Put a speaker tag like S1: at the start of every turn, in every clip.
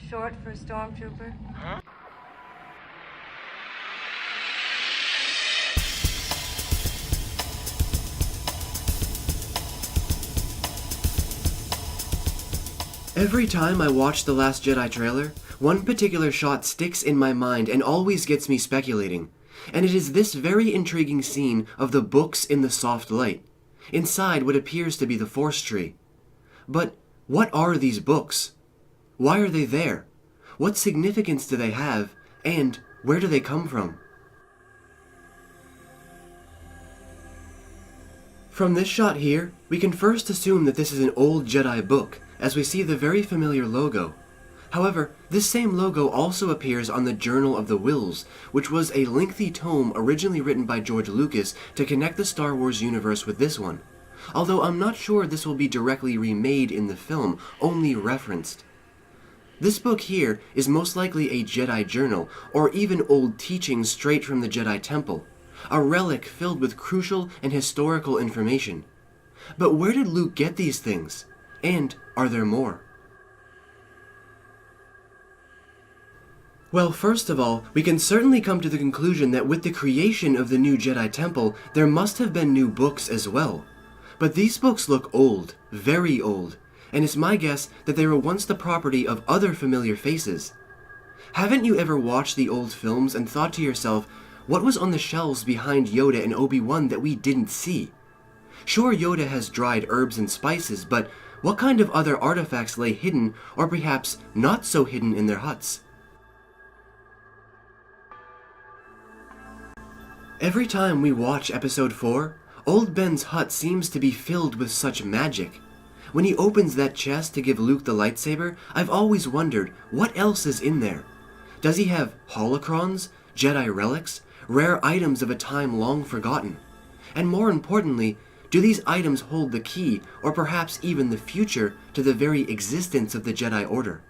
S1: short for a stormtrooper?
S2: Every time I watch The Last Jedi trailer, one particular shot sticks in my mind and always gets me speculating. And it is this very intriguing scene of the books in the soft light, inside what appears to be the Force tree. But what are these books? Why are they there? What significance do they have? And where do they come from? From this shot here, we can first assume that this is an old Jedi book, as we see the very familiar logo. However, this same logo also appears on the Journal of the Whills, which was a lengthy tome originally written by George Lucas to connect the Star Wars universe with this one. Although I'm not sure this will be directly remade in the film, only referenced. This book here is most likely a Jedi journal, or even old teachings straight from the Jedi Temple, a relic filled with crucial and historical information. But where did Luke get these things? And are there more? Well, first of all, we can certainly come to the conclusion that with the creation of the new Jedi Temple, there must have been new books as well. But these books look old, very old, and it's my guess that they were once the property of other familiar faces. Haven't you ever watched the old films and thought to yourself, what was on the shelves behind Yoda and Obi-Wan that we didn't see? Sure, Yoda has dried herbs and spices, but what kind of other artifacts lay hidden, or perhaps not so hidden in their huts? Every time we watch Episode 4, Old Ben's hut seems to be filled with such magic. When he opens that chest to give Luke the lightsaber, I've always wondered, what else is in there? Does he have holocrons, Jedi relics, rare items of a time long forgotten? And more importantly, do these items hold the key, or perhaps even the future, to the very existence of the Jedi Order?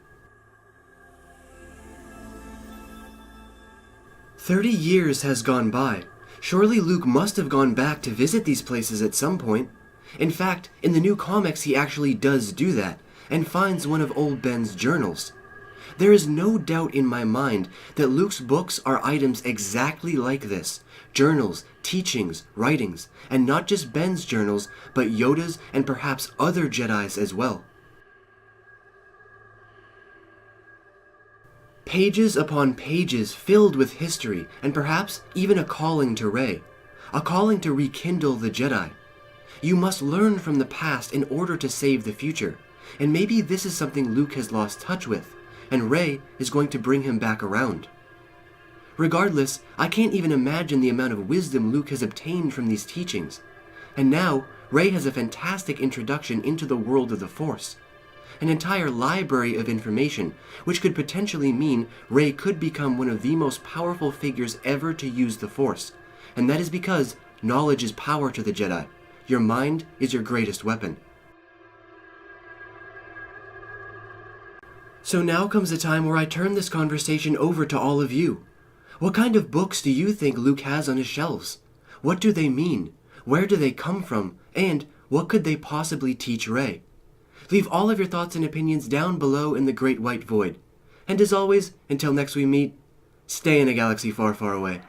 S2: 30 years has gone by. Surely Luke must have gone back to visit these places at some point. In fact, in the new comics he actually does do that, and finds one of Old Ben's journals. There is no doubt in my mind that Luke's books are items exactly like this. Journals, teachings, writings, and not just Ben's journals, but Yoda's and perhaps other Jedi's as well. Pages upon pages filled with history, and perhaps even a calling to Rey. A calling to rekindle the Jedi. You must learn from the past in order to save the future, and maybe this is something Luke has lost touch with, and Rey is going to bring him back around. Regardless, I can't even imagine the amount of wisdom Luke has obtained from these teachings. And now, Rey has a fantastic introduction into the world of the Force. An entire library of information, which could potentially mean Rey could become one of the most powerful figures ever to use the Force. And that is because knowledge is power to the Jedi. Your mind is your greatest weapon. So now comes the time where I turn this conversation over to all of you. What kind of books do you think Luke has on his shelves? What do they mean? Where do they come from? And what could they possibly teach Rey? Leave all of your thoughts and opinions down below in the great white void. And as always, until next we meet, stay in a galaxy far, far away.